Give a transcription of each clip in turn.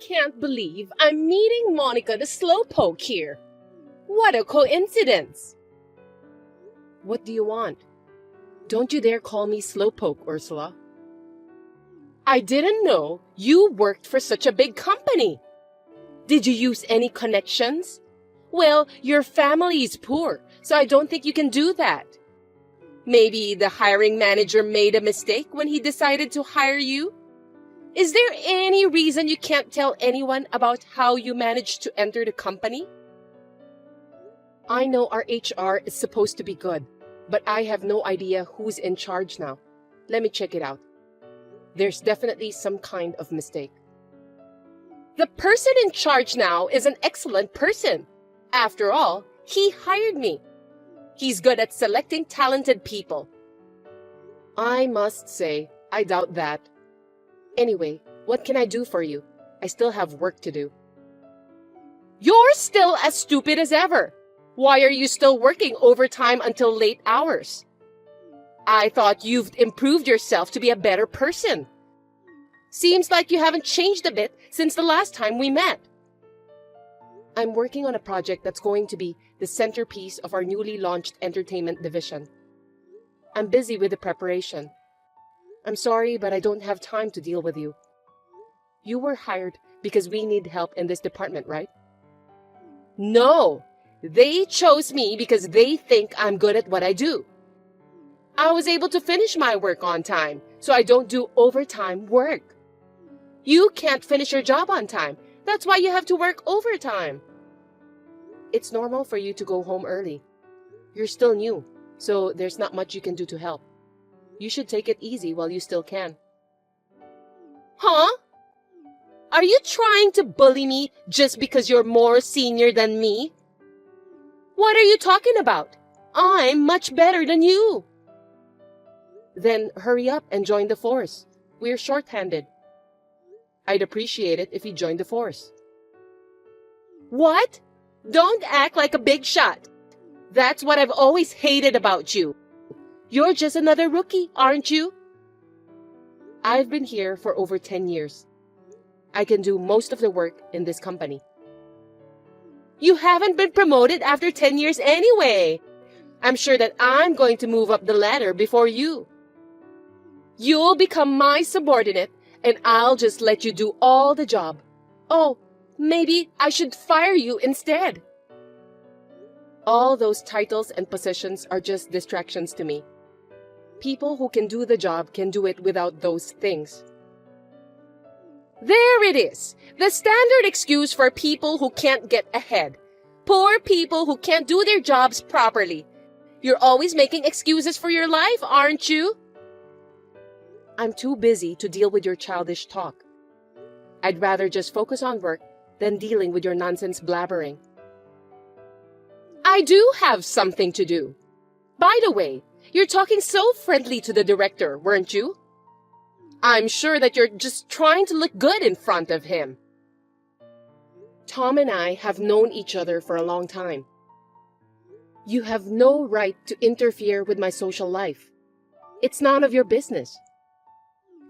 can't believe I'm meeting Monica the Slowpoke here. What a coincidence! What do you want? Don't you dare call me Slowpoke, Ursula. I didn't know you worked for such a big company. Did you use any connections? Well, your family is poor, so I don't think you can do that. Maybe the hiring manager made a mistake when he decided to hire you? Is there any reason you can't tell anyone about how you managed to enter the company? I know our HR is supposed to be good, but I have no idea who's in charge now. Let me check it out. There's definitely some kind of mistake. The person in charge now is an excellent person. After all, he hired me. He's good at selecting talented people. I must say, I doubt that. Anyway, what can I do for you? I still have work to do. You're still as stupid as ever. Why are you still working overtime until late hours? I thought you've improved yourself to be a better person. Seems like you haven't changed a bit since the last time we met. I'm working on a project that's going to be the centerpiece of our newly launched entertainment division. I'm busy with the preparation. I'm sorry, but I don't have time to deal with you. You were hired because we need help in this department, right? No, they chose me because they think I'm good at what I do. I was able to finish my work on time, so I don't do overtime work. You can't finish your job on time. That's why you have to work overtime. It's normal for you to go home early. You're still new, so there's not much you can do to help. You should take it easy while you still can. Huh? Are you trying to bully me just because you're more senior than me? What are you talking about? I'm much better than you. Then hurry up and join the force. We're short-handed. I'd appreciate it if you joined the force. What? Don't act like a big shot. That's what I've always hated about you. You're just another rookie, aren't you? I've been here for over 10 years. I can do most of the work in this company. You haven't been promoted after 10 years anyway. I'm sure that I'm going to move up the ladder before you. You'll become my subordinate, and I'll just let you do all the job. Oh, maybe I should fire you instead. All those titles and positions are just distractions to me. People who can do the job can do it without those things. There it is, the standard excuse for people who can't get ahead. Poor people who can't do their jobs properly. You're always making excuses for your life, aren't you? I'm too busy to deal with your childish talk. I'd rather just focus on work than dealing with your nonsense blabbering. I do have something to do. By the way, you're talking so friendly to the director, weren't you? I'm sure that you're just trying to look good in front of him. Tom and I have known each other for a long time. You have no right to interfere with my social life. It's none of your business.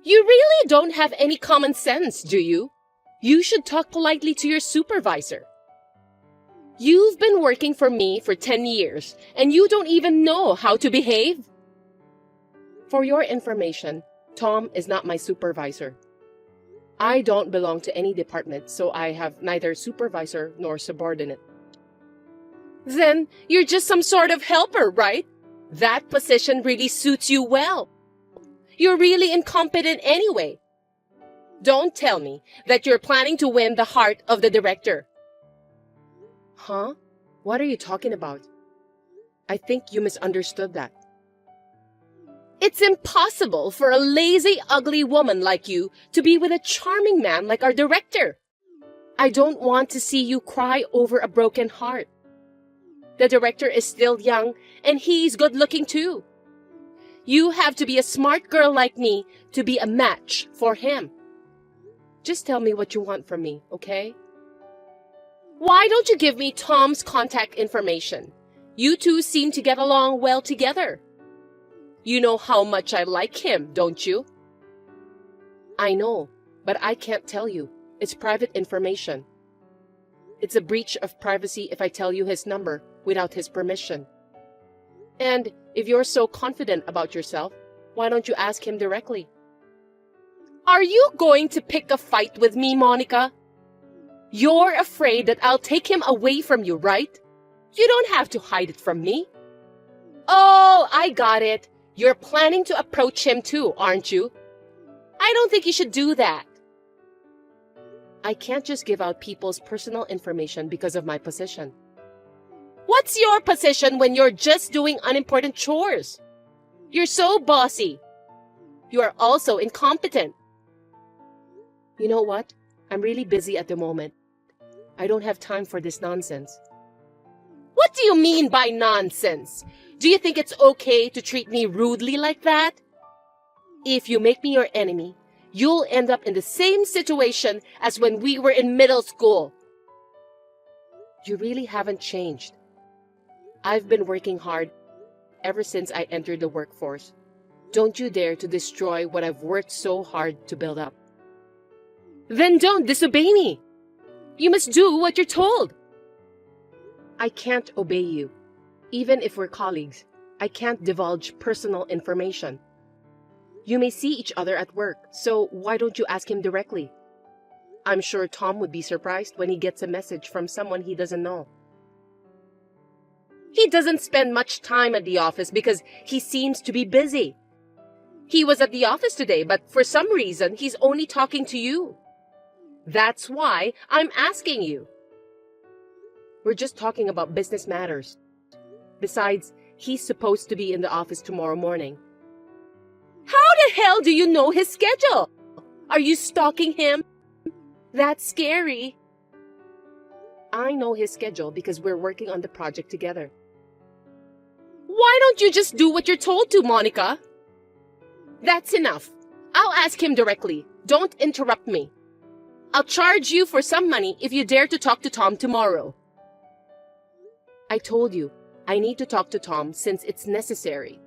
You really don't have any common sense, do you? You should talk politely to your supervisor. You've been working for me for 10 years, and you don't even know how to behave. For your information, Tom is not my supervisor. I don't belong to any department, so I have neither supervisor nor subordinate. Then you're just some sort of helper, right? That position really suits you well. You're really incompetent anyway. Don't tell me that you're planning to win the heart of the director. Huh? What are you talking about? I think you misunderstood that. It's impossible for a lazy, ugly woman like you to be with a charming man like our director. I don't want to see you cry over a broken heart. The director is still young, and he's good-looking too. You have to be a smart girl like me to be a match for him. Just tell me what you want from me, okay? Why don't you give me Tom's contact information? You two seem to get along well together. You know how much I like him, don't you? I know, but I can't tell you. It's private information. It's a breach of privacy if I tell you his number without his permission. And if you're so confident about yourself, why don't you ask him directly? Are you going to pick a fight with me, Monica? You're afraid that I'll take him away from you, right? You don't have to hide it from me. Oh, I got it. You're planning to approach him too, aren't you? I don't think you should do that. I can't just give out people's personal information because of my position. What's your position when you're just doing unimportant chores? You're so bossy. You are also incompetent. You know what? I'm really busy at the moment. I don't have time for this nonsense. What do you mean by nonsense? Do you think it's okay to treat me rudely like that? If you make me your enemy, you'll end up in the same situation as when we were in middle school. You really haven't changed. I've been working hard ever since I entered the workforce. Don't you dare to destroy what I've worked so hard to build up. Then don't disobey me. You must do what you're told. I can't obey you. Even if we're colleagues, I can't divulge personal information. You may see each other at work, so why don't you ask him directly? I'm sure Tom would be surprised when he gets a message from someone he doesn't know. He doesn't spend much time at the office because he seems to be busy. He was at the office today, but for some reason, he's only talking to you. That's why I'm asking you. We're just talking about business matters. Besides, he's supposed to be in the office tomorrow morning. How the hell do you know his schedule? Are you stalking him? That's scary. I know his schedule because we're working on the project together. Why don't you just do what you're told to, Monica? That's enough. I'll ask him directly. Don't interrupt me. I'll charge you for some money if you dare to talk to Tom tomorrow. I told you, I need to talk to Tom since it's necessary.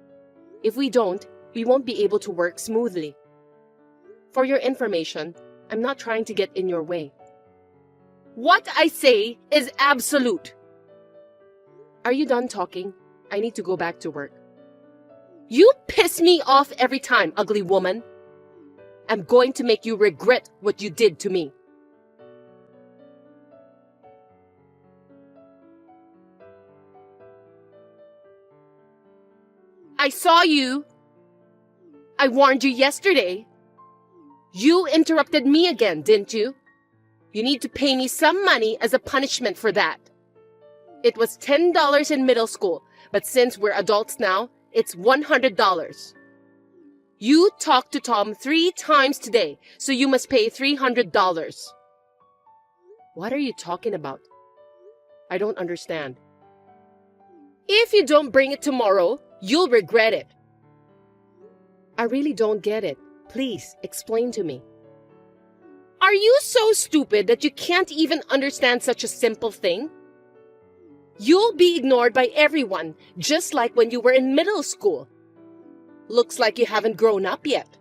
If we don't, we won't be able to work smoothly. For your information, I'm not trying to get in your way. What I say is absolute. Are you done talking? I need to go back to work. You piss me off every time, ugly woman. I'm going to make you regret what you did to me. I saw you. I warned you yesterday. You interrupted me again, didn't you? You need to pay me some money as a punishment for that. It was $10 in middle school, but since we're adults now, it's $100. You talked to Tom 3 times today, so you must pay $300. What are you talking about? I don't understand. If you don't bring it tomorrow, you'll regret it. I really don't get it. Please, explain to me. Are you so stupid that you can't even understand such a simple thing? You'll be ignored by everyone, just like when you were in middle school. Looks like you haven't grown up yet.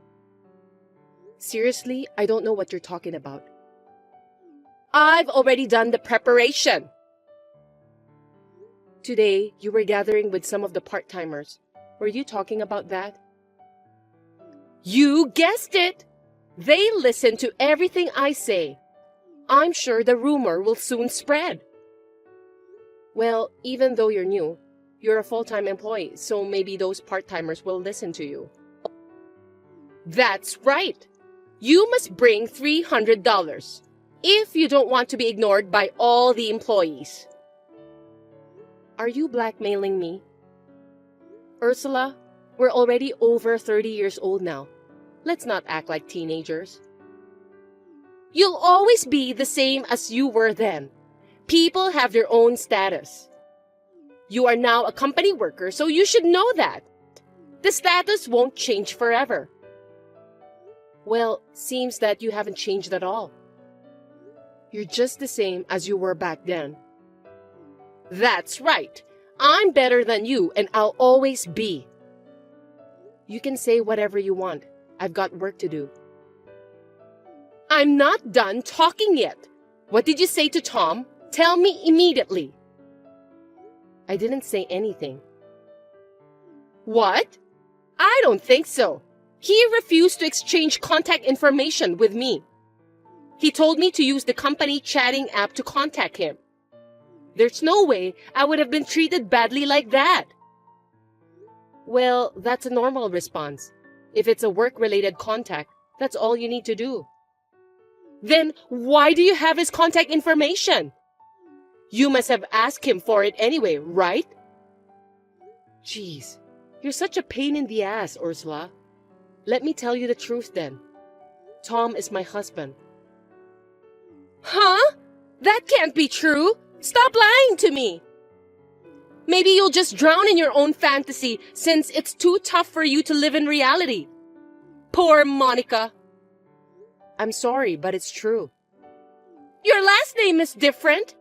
Seriously, I don't know what you're talking about. I've already done the preparation. Today, you were gathering with some of the part-timers. Were you talking about that? You guessed it! They listen to everything I say. I'm sure the rumor will soon spread. Well, even though you're new, you're a full-time employee, so maybe those part-timers will listen to you. That's right! You must bring $300 if you don't want to be ignored by all the employees. Are you blackmailing me? Ursula, we're already over 30 years old now. Let's not act like teenagers. You'll always be the same as you were then. People have their own status. You are now a company worker, so you should know that. The status won't change forever. Well, seems that you haven't changed at all. You're just the same as you were back then. That's right. I'm better than you, and I'll always be. You can say whatever you want. I've got work to do. I'm not done talking yet. What did you say to Tom? Tell me immediately. I didn't say anything. What? I don't think so. He refused to exchange contact information with me. He told me to use the company chatting app to contact him. There's no way I would have been treated badly like that. Well, that's a normal response. If it's a work-related contact, that's all you need to do. Then why do you have his contact information? You must have asked him for it anyway, right? Jeez, you're such a pain in the ass, Ursula. Let me tell you the truth then. Tom is my husband. Huh? That can't be true. Stop lying to me. Maybe you'll just drown in your own fantasy since it's too tough for you to live in reality. Poor Monica. I'm sorry, but it's true. Your last name is different.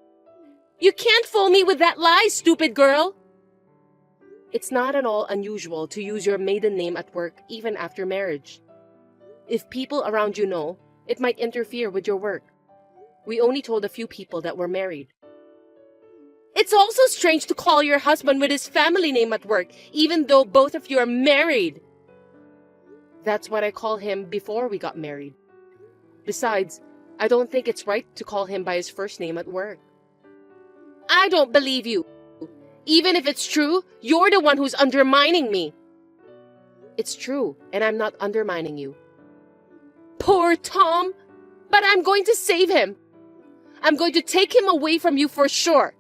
You can't fool me with that lie, stupid girl. It's not at all unusual to use your maiden name at work even after marriage. If people around you know, it might interfere with your work. We only told a few people that we're married. It's also strange to call your husband with his family name at work, even though both of you are married. That's what I call him before we got married. Besides, I don't think it's right to call him by his first name at work. I don't believe you. Even if it's true, you're the one who's undermining me. It's true, and I'm not undermining you. Poor Tom! But I'm going to save him. I'm going to take him away from you for sure.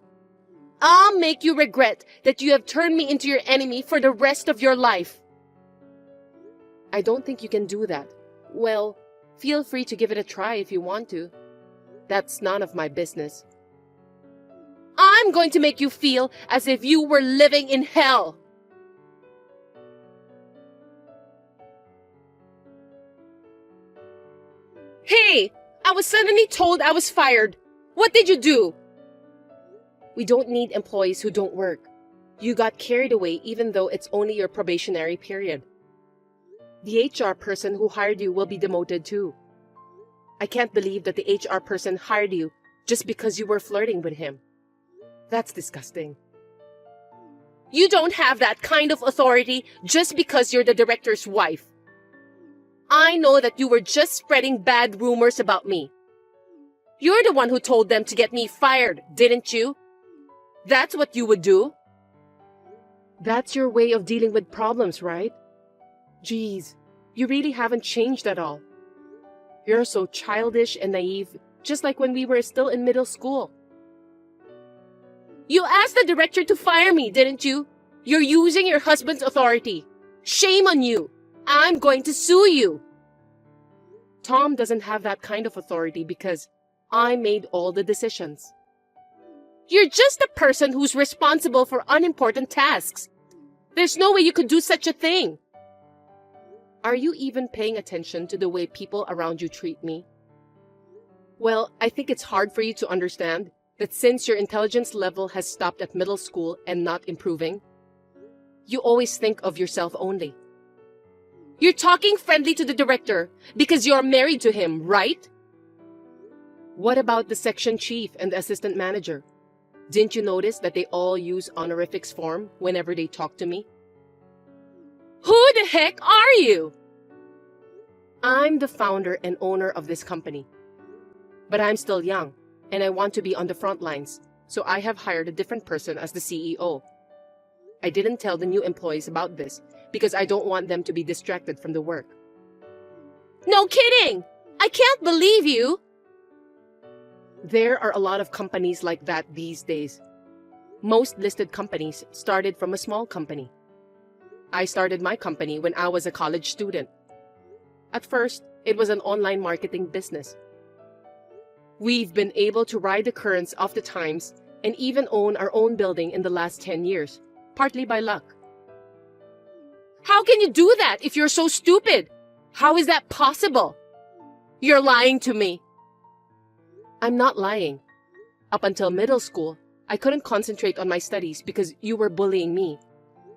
I'll make you regret that you have turned me into your enemy for the rest of your life. I don't think you can do that. Well, feel free to give it a try if you want to. That's none of my business. I'm going to make you feel as if you were living in hell. Hey, I was suddenly told I was fired. What did you do? We don't need employees who don't work. You got carried away even though it's only your probationary period. The HR person who hired you will be demoted too. I can't believe that the HR person hired you just because you were flirting with him. That's disgusting. You don't have that kind of authority just because you're the director's wife. I know that you were just spreading bad rumors about me. You're the one who told them to get me fired, didn't you? That's what you would do. That's your way of dealing with problems, right? Geez, you really haven't changed at all. You're so childish and naive, just like when we were still in middle school. You asked the director to fire me, didn't you? You're using your husband's authority. Shame on you. I'm going to sue you. Tom doesn't have that kind of authority because I made all the decisions. You're just a person who's responsible for unimportant tasks. There's no way you could do such a thing. Are you even paying attention to the way people around you treat me? Well, I think it's hard for you to understand that since your intelligence level has stopped at middle school and not improving, you always think of yourself only. You're talking friendly to the director because you're married to him, right? What about the section chief and the assistant manager? Didn't you notice that they all use honorifics form whenever they talk to me? Who the heck are you? I'm the founder and owner of this company. But I'm still young, and I want to be on the front lines, so I have hired a different person as the CEO. I didn't tell the new employees about this because I don't want them to be distracted from the work. No kidding! I can't believe you! There are a lot of companies like that these days. Most listed companies started from a small company. I started my company when I was a college student. At first, it was an online marketing business. We've been able to ride the currents of the times and even own our own building in the last 10 years, partly by luck. How can you do that if you're so stupid? How is that possible? You're lying to me. I'm not lying. Up until middle school, I couldn't concentrate on my studies because you were bullying me.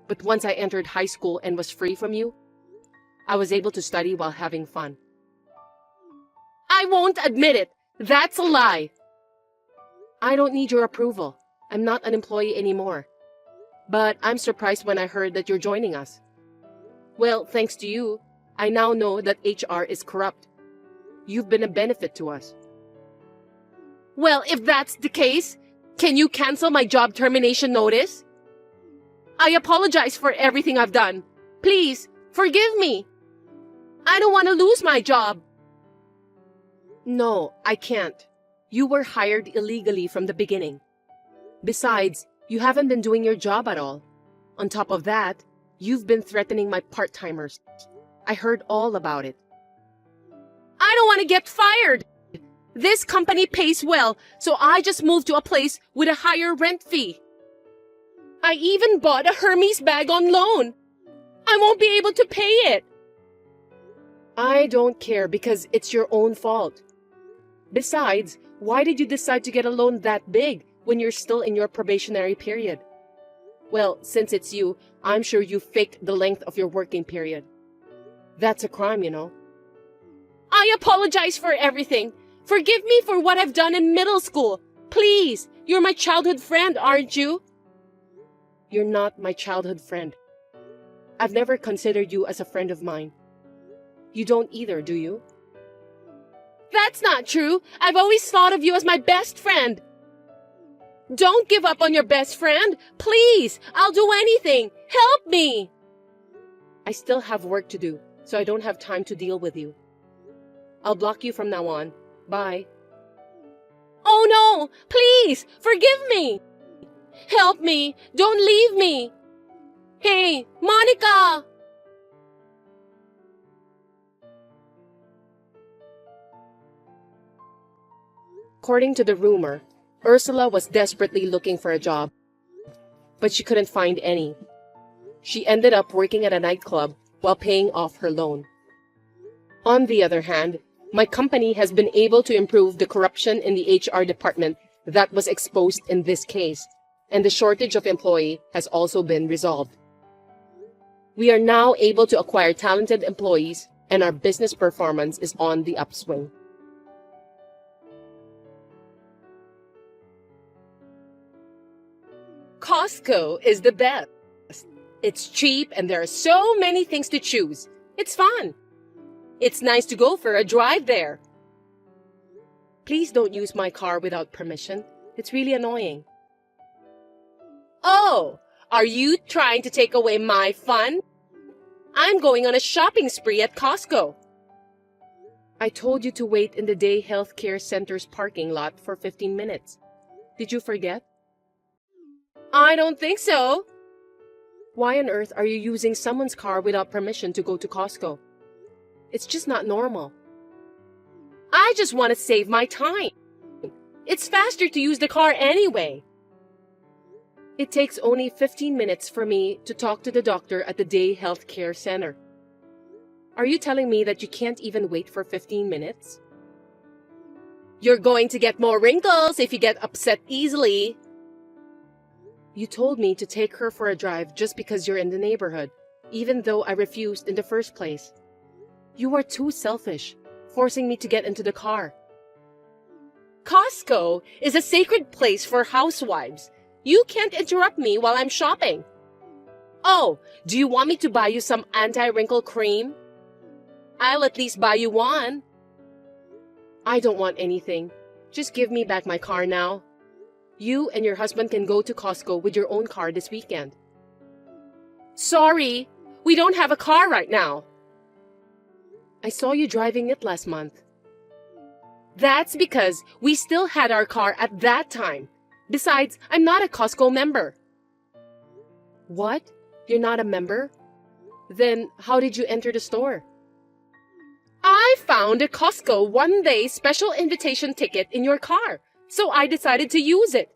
But once I entered high school and was free from you, I was able to study while having fun. I won't admit it. That's a lie. I don't need your approval. I'm not an employee anymore. But I'm surprised when I heard that you're joining us. Well, thanks to you, I now know that HR is corrupt. You've been a benefit to us. Well, if that's the case, can you cancel my job termination notice? I apologize for everything I've done. Please, forgive me. I don't want to lose my job. No, I can't. You were hired illegally from the beginning. Besides, you haven't been doing your job at all. On top of that, you've been threatening my part-timers. I heard all about it. I don't want to get fired. This company pays well, so I just moved to a place with a higher rent fee. I even bought a Hermes bag on loan. I won't be able to pay it. I don't care because it's your own fault. Besides, why did you decide to get a loan that big when you're still in your probationary period? Well, since it's you, I'm sure you faked the length of your working period. That's a crime, you know. I apologize for everything. Forgive me for what I've done in middle school. Please, you're my childhood friend, aren't you? You're not my childhood friend. I've never considered you as a friend of mine. You don't either, do you? That's not true. I've always thought of you as my best friend. Don't give up on your best friend. Please, I'll do anything. Help me. I still have work to do, so I don't have time to deal with you. I'll block you from now on. Bye. Oh no! Please! Forgive me! Help me! Don't leave me! Hey, Monica! According to the rumor, Ursula was desperately looking for a job, but she couldn't find any. She ended up working at a nightclub while paying off her loan. On the other hand, my company has been able to improve the corruption in the HR department that was exposed in this case, and the shortage of employee has also been resolved. We are now able to acquire talented employees, and our business performance is on the upswing. Costco is the best. It's cheap and there are so many things to choose. It's fun. It's nice to go for a drive there. Please don't use my car without permission. It's really annoying. Oh, are you trying to take away my fun? I'm going on a shopping spree at Costco. I told you to wait in the Day Healthcare Center's parking lot for 15 minutes. Did you forget? I don't think so. Why on earth are you using someone's car without permission to go to Costco? It's just not normal. I just want to save my time. It's faster to use the car anyway. It takes only 15 minutes for me to talk to the doctor at the Day Healthcare Center. Are you telling me that you can't even wait for 15 minutes? You're going to get more wrinkles if you get upset easily. You told me to take her for a drive just because you're in the neighborhood, even though I refused in the first place. You are too selfish, forcing me to get into the car. Costco is a sacred place for housewives. You can't interrupt me while I'm shopping. Oh, do you want me to buy you some anti-wrinkle cream? I'll at least buy you one. I don't want anything. Just give me back my car now. You and your husband can go to Costco with your own car this weekend. Sorry, we don't have a car right now. I saw you driving it last month. That's because we still had our car at that time. Besides, I'm not a Costco member. What? You're not a member? Then how did you enter the store? I found a Costco one-day special invitation ticket in your car, so I decided to use it.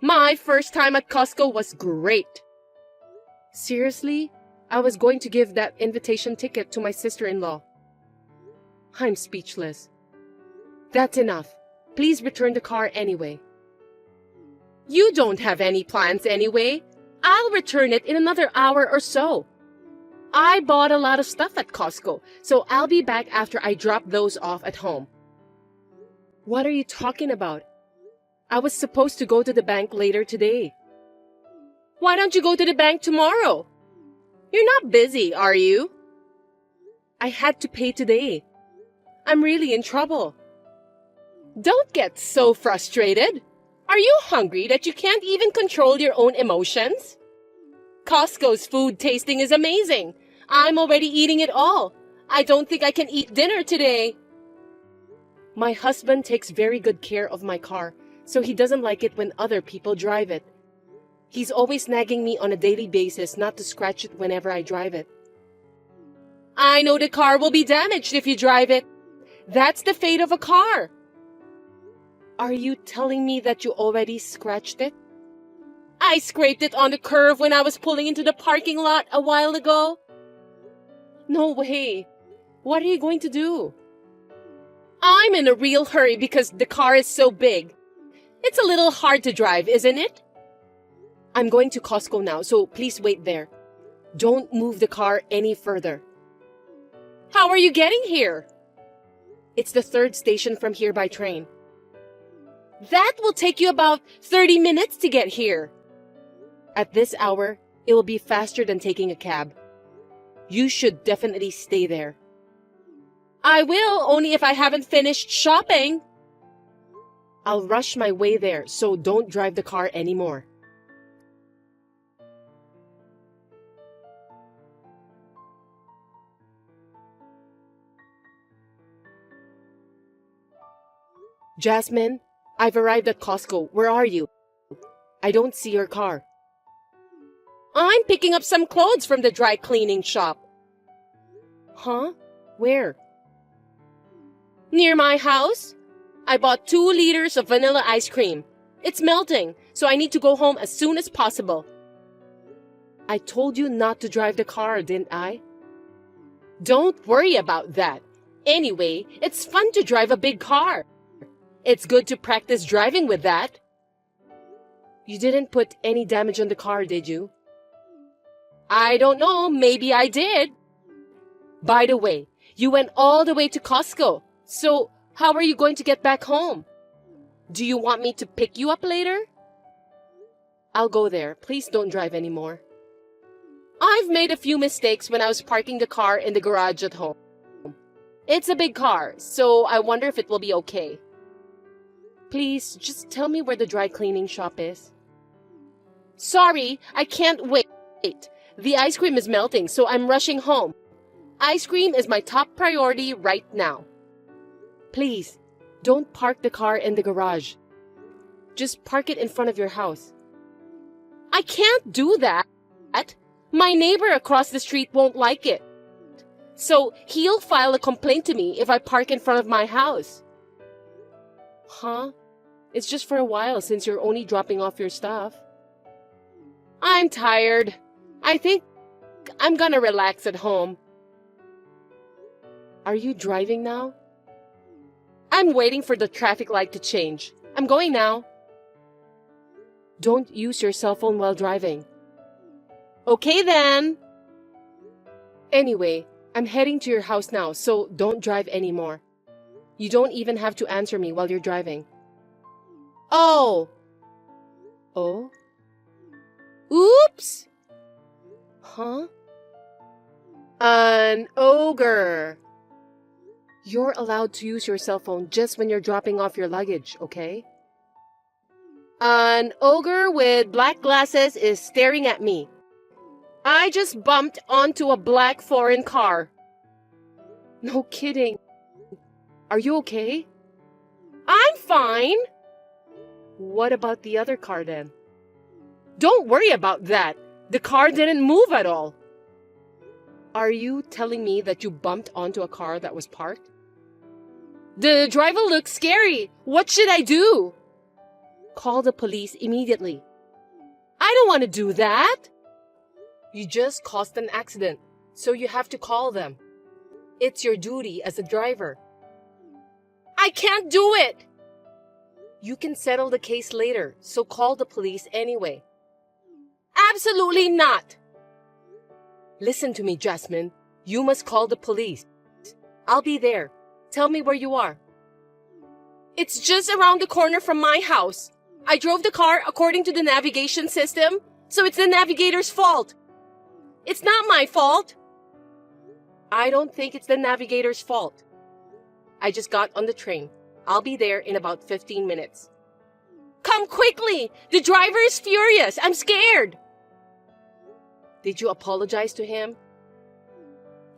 My first time at Costco was great. Seriously? I was going to give that invitation ticket to my sister-in-law. I'm speechless. That's enough. Please return the car anyway. You don't have any plans anyway. I'll return it in another hour or so. I bought a lot of stuff at Costco, so I'll be back after I drop those off at home. What are you talking about? I was supposed to go to the bank later today. Why don't you go to the bank tomorrow? You're not busy, are you? I had to pay today. I'm really in trouble. Don't get so frustrated. Are you hungry that you can't even control your own emotions? Costco's food tasting is amazing. I'm already eating it all. I don't think I can eat dinner today. My husband takes very good care of my car, so he doesn't like it when other people drive it. He's always nagging me on a daily basis not to scratch it whenever I drive it. I know the car will be damaged if you drive it. That's the fate of a car. Are you telling me that you already scratched it? I scraped it on the curb when I was pulling into the parking lot a while ago. No way. What are you going to do? I'm in a real hurry because the car is so big. It's a little hard to drive, isn't it? I'm going to Costco now, so please wait there. Don't move the car any further. How are you getting here? It's the 3rd station from here by train. That will take you about 30 minutes to get here. At this hour, it will be faster than taking a cab. You should definitely stay there. I will, only if I haven't finished shopping. I'll rush my way there, so don't drive the car anymore. Jasmine, I've arrived at Costco. Where are you? I don't see your car. I'm picking up some clothes from the dry cleaning shop. Huh? Where? Near my house. I bought 2 liters of vanilla ice cream. It's melting, so I need to go home as soon as possible. I told you not to drive the car, didn't I? Don't worry about that. Anyway, it's fun to drive a big car. It's good to practice driving with that. You didn't put any damage on the car, did you? I don't know. Maybe I did. By the way, you went all the way to Costco. So, how are you going to get back home? Do you want me to pick you up later? I'll go there. Please don't drive anymore. I've made a few mistakes when I was parking the car in the garage at home. It's a big car, so I wonder if it will be okay. Please, just tell me where the dry cleaning shop is. Sorry, I can't wait. The ice cream is melting, so I'm rushing home. Ice cream is my top priority right now. Please, don't park the car in the garage. Just park it in front of your house. I can't do that. My neighbor across the street won't like it. So he'll file a complaint to me if I park in front of my house. Huh? It's just for a while since you're only dropping off your stuff. I'm tired. I think I'm gonna relax at home. Are you driving now? I'm waiting for the traffic light to change. I'm going now. Don't use your cell phone while driving. Okay then. Anyway, I'm heading to your house now, so don't drive anymore. You don't even have to answer me while you're driving. Oh. Oh? Oops! Huh? An ogre. You're allowed to use your cell phone just when you're dropping off your luggage, okay? An ogre with black glasses is staring at me. I just bumped onto a black foreign car. No kidding. Are you okay? I'm fine. What about the other car then? Don't worry about that. The car didn't move at all. Are you telling me that you bumped onto a car that was parked? The driver looks scary. What should I do? Call the police immediately. I don't want to do that. You just caused an accident, so you have to call them. It's your duty as a driver. I can't do it. You can settle the case later, so call the police anyway. Absolutely not. Listen to me, Jasmine. You must call the police. I'll be there. Tell me where you are. It's just around the corner from my house. I drove the car according to the navigation system, so it's the navigator's fault. It's not my fault. I don't think it's the navigator's fault. I just got on the train. I'll be there in about 15 minutes. Come quickly! The driver is furious. I'm scared. Did you apologize to him?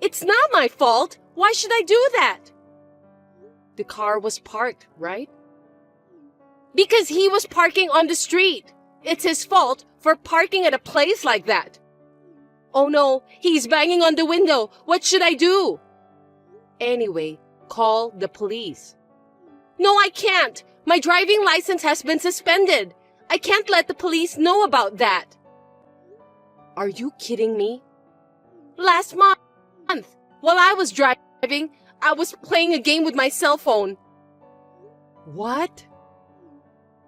It's not my fault. Why should I do that? The car was parked, right? Because he was parking on the street. It's his fault for parking at a place like that. Oh no, he's banging on the window. What should I do? Anyway, call the police. No, I can't. My driving license has been suspended. I can't let the police know about that. Are you kidding me? Last month, while I was driving, I was playing a game with my cell phone. What?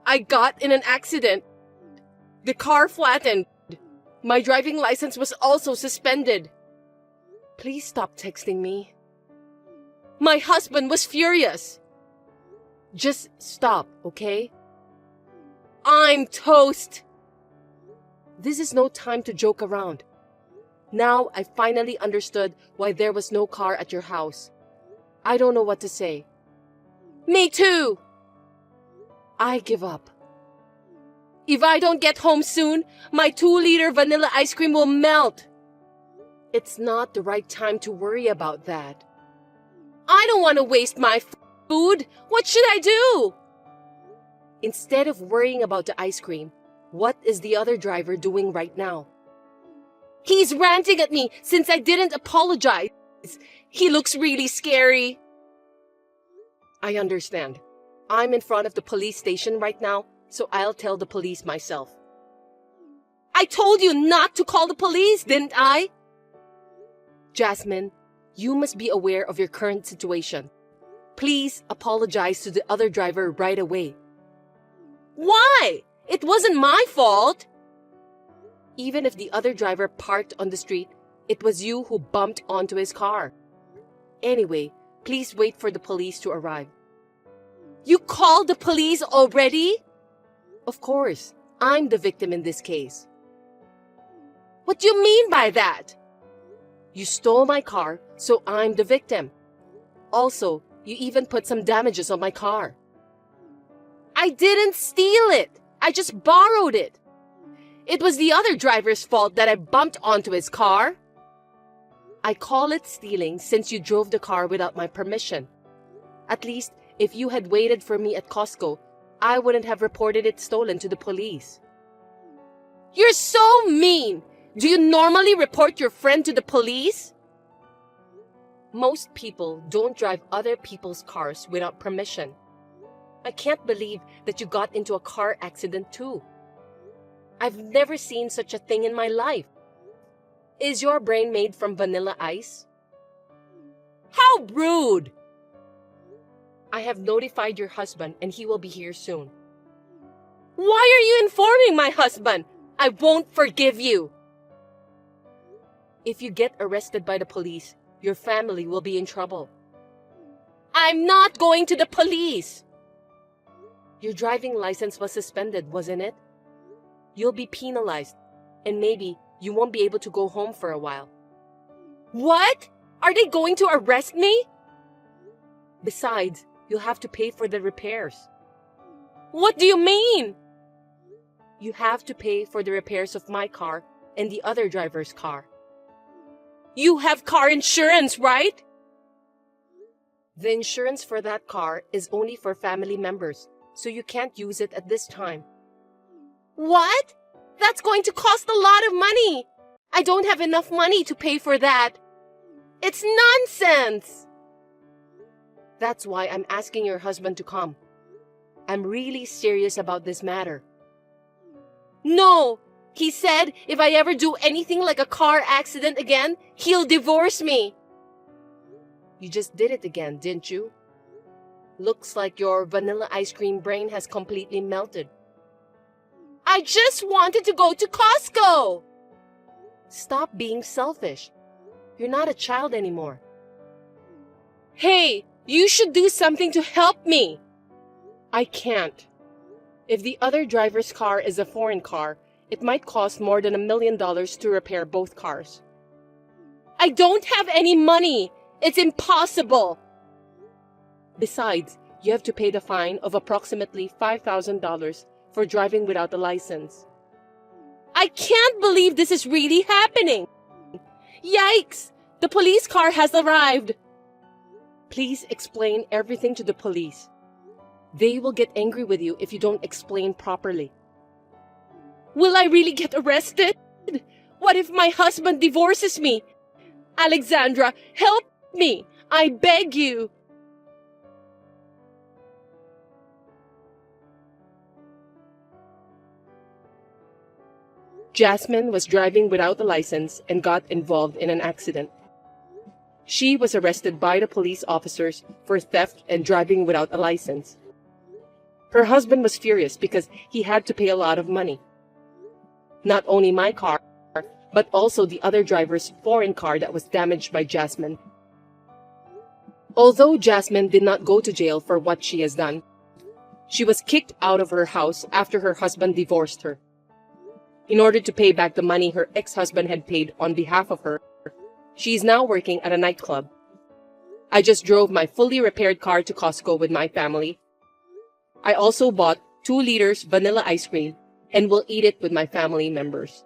I got in an accident. The car flattened. My driving license was also suspended. Please stop texting me. My husband was furious. Just stop, okay? I'm toast. This is no time to joke around. Now I finally understood why there was no car at your house. I don't know what to say. Me too. I give up. If I don't get home soon, my 2-liter vanilla ice cream will melt. It's not the right time to worry about that. I don't want to waste my food. What should I do? Instead of worrying about the ice cream, what is the other driver doing right now? He's ranting at me since I didn't apologize. He looks really scary. I understand. I'm in front of the police station right now, so I'll tell the police myself. I told you not to call the police, didn't I? Jasmine, you must be aware of your current situation. Please apologize to the other driver right away. Why? It wasn't my fault. Even if the other driver parked on the street, it was you who bumped onto his car. Anyway, please wait for the police to arrive. You called the police already? Of course, I'm the victim in this case. What do you mean by that? You stole my car, so I'm the victim. Also, you even put some damages on my car. I didn't steal it. I just borrowed it. It was the other driver's fault that I bumped onto his car. I call it stealing since you drove the car without my permission. At least, if you had waited for me at Costco, I wouldn't have reported it stolen to the police. You're so mean! Do you normally report your friend to the police? Most people don't drive other people's cars without permission. I can't believe that you got into a car accident too. I've never seen such a thing in my life. Is your brain made from vanilla ice? How rude! I have notified your husband and he will be here soon. Why are you informing my husband? I won't forgive you. If you get arrested by the police, your family will be in trouble. I'm not going to the police. Your driving license was suspended, wasn't it? You'll be penalized, and maybe you won't be able to go home for a while. What? Are they going to arrest me? Besides, you'll have to pay for the repairs. What do you mean? You have to pay for the repairs of my car and the other driver's car. You have car insurance, right? The insurance for that car is only for family members, so you can't use it at this time. What? That's going to cost a lot of money. I don't have enough money to pay for that. It's nonsense. That's why I'm asking your husband to come. I'm really serious about this matter. No, he said if I ever do anything like a car accident again, he'll divorce me. You just did it again, didn't you? Looks like your vanilla ice cream brain has completely melted. I just wanted to go to Costco. Stop being selfish. You're not a child anymore. Hey, you should do something to help me. I can't. If the other driver's car is a foreign car, it might cost more than $1 million to repair both cars. I don't have any money. It's impossible. Besides, you have to pay the fine of approximately $5,000 for driving without a license. I can't believe this is really happening. Yikes! The police car has arrived. Please explain everything to the police. They will get angry with you if you don't explain properly. Will I really get arrested? What if my husband divorces me? Alexandra, help me! I beg you! Jasmine was driving without a license and got involved in an accident. She was arrested by the police officers for theft and driving without a license. Her husband was furious because he had to pay a lot of money. Not only my car, but also the other driver's foreign car that was damaged by Jasmine. Although Jasmine did not go to jail for what she has done, she was kicked out of her house after her husband divorced her. In order to pay back the money her ex-husband had paid on behalf of her, she is now working at a nightclub. I just drove my fully repaired car to Costco with my family. I also bought 2 liters vanilla ice cream and will eat it with my family members.